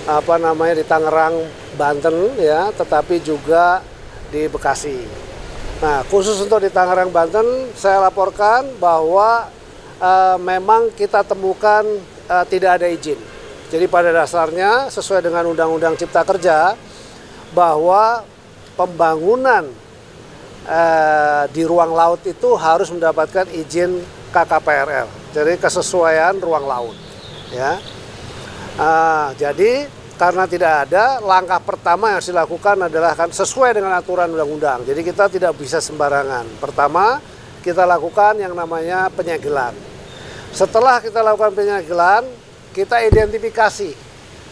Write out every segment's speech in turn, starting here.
di Tangerang, Banten ya, tetapi juga di Bekasi. Nah, khusus untuk di Tangerang, Banten, saya laporkan bahwa memang kita temukan tidak ada izin. Jadi pada dasarnya sesuai dengan Undang-Undang Cipta Kerja bahwa pembangunan di ruang laut itu harus mendapatkan izin KKPRL. Jadi kesesuaian ruang laut. Ya. Jadi karena tidak ada, langkah pertama yang harus dilakukan adalah kan sesuai dengan aturan undang-undang. Jadi kita tidak bisa sembarangan. Pertama, kita lakukan yang namanya penyegelan. Setelah kita lakukan penyegelan, kita identifikasi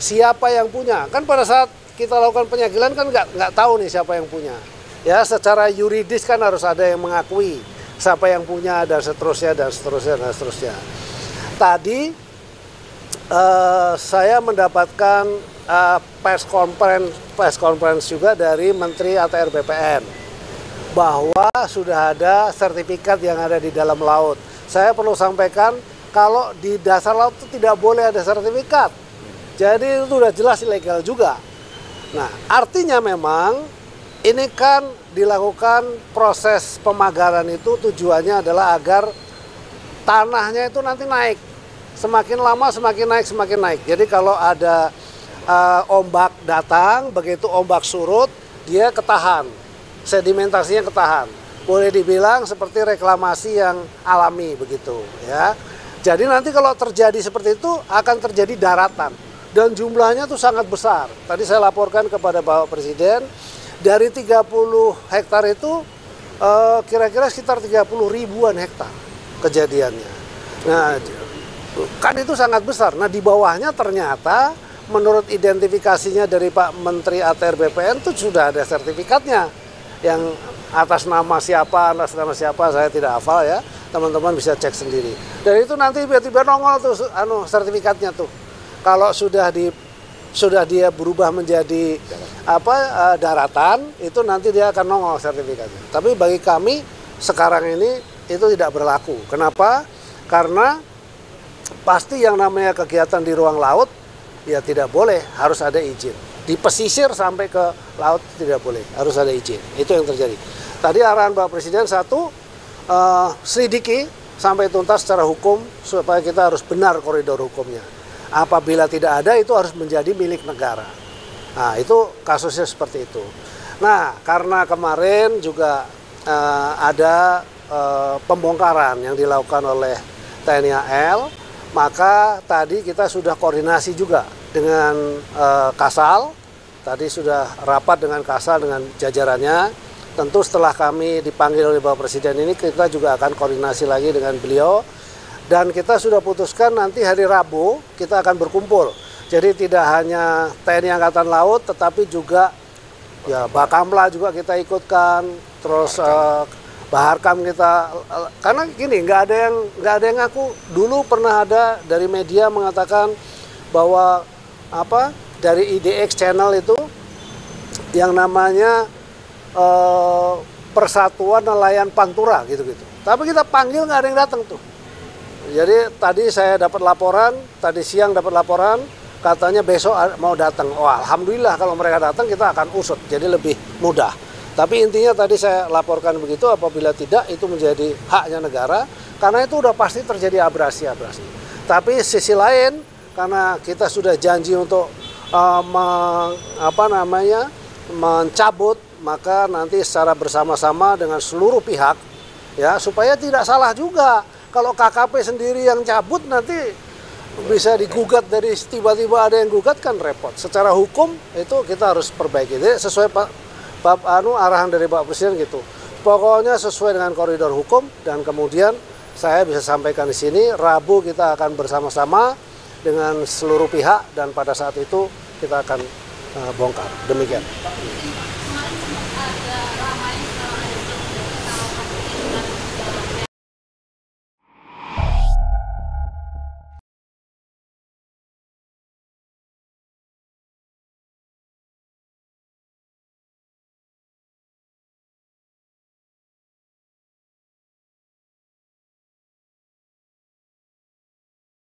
siapa yang punya. Kan pada saat kita lakukan penyegelan kan nggak tahu nih siapa yang punya. Ya, secara yuridis kan harus ada yang mengakui siapa yang punya dan seterusnya dan seterusnya dan seterusnya. Tadi saya mendapatkan press conference juga dari Menteri ATR BPN bahwa sudah ada sertifikat yang ada di dalam laut. Saya perlu sampaikan kalau di dasar laut itu tidak boleh ada sertifikat. Jadi itu sudah jelas ilegal juga. Nah, artinya memang ini kan dilakukan proses pemagaran itu tujuannya adalah agar tanahnya itu nanti naik. Semakin lama semakin naik, semakin naik. Jadi kalau ada ombak datang, begitu ombak surut, dia ketahan. Sedimentasinya ketahan. Boleh dibilang seperti reklamasi yang alami begitu, ya. Jadi nanti kalau terjadi seperti itu akan terjadi daratan dan jumlahnya tuh sangat besar. Tadi saya laporkan kepada Bapak Presiden dari 30 hektar itu kira-kira sekitar 30 ribuan hektar kejadiannya. Nah, kan itu sangat besar. Nah, di bawahnya ternyata menurut identifikasinya dari Pak Menteri ATR BPN itu sudah ada sertifikatnya. Yang atas nama siapa saya tidak hafal ya. Teman-teman bisa cek sendiri. Dan itu nanti tiba-tiba nongol tuh sertifikatnya tuh. Kalau sudah dia berubah menjadi daratan, itu nanti dia akan nongol sertifikatnya. Tapi bagi kami sekarang ini itu tidak berlaku. Kenapa? Karena pasti yang namanya kegiatan di ruang laut ya tidak boleh, harus ada izin. Di pesisir sampai ke laut tidak boleh, harus ada izin. Itu yang terjadi. Tadi arahan Bapak Presiden satu, selidiki sampai tuntas secara hukum supaya kita harus benar koridor hukumnya. Apabila tidak ada itu harus menjadi milik negara. Nah, itu kasusnya seperti itu. Nah, karena kemarin juga ada pembongkaran yang dilakukan oleh TNI AL, maka tadi kita sudah koordinasi juga dengan Kasal. Tadi sudah rapat dengan Kasal dengan jajarannya. Tentu setelah kami dipanggil oleh Bapak Presiden ini kita juga akan koordinasi lagi dengan beliau. Dan kita sudah putuskan nanti hari Rabu kita akan berkumpul. Jadi tidak hanya TNI Angkatan Laut tetapi juga ya Bakamla juga kita ikutkan, terus Baharkam kita, karena gini nggak ada yang ngaku. Dulu pernah ada dari media mengatakan bahwa dari IDX channel itu yang namanya Persatuan Nelayan Pantura gitu-gitu. Tapi kita panggil nggak ada yang datang tuh. Jadi tadi saya dapat laporan, tadi siang dapat laporan, katanya besok mau datang. Oh, alhamdulillah kalau mereka datang kita akan usut, jadi lebih mudah. Tapi intinya tadi saya laporkan begitu, apabila tidak itu menjadi haknya negara, karena itu udah pasti terjadi abrasi-abrasi. Tapi sisi lain, karena kita sudah janji untuk mencabut, maka nanti secara bersama-sama dengan seluruh pihak, ya supaya tidak salah juga. Kalau KKP sendiri yang cabut nanti bisa digugat, dari tiba-tiba ada yang gugat kan repot. Secara hukum itu kita harus perbaiki. Jadi sesuai arahan dari Pak Presiden gitu. Pokoknya sesuai dengan koridor hukum, dan kemudian saya bisa sampaikan di sini Rabu kita akan bersama-sama dengan seluruh pihak dan pada saat itu kita akan bongkar. Demikian.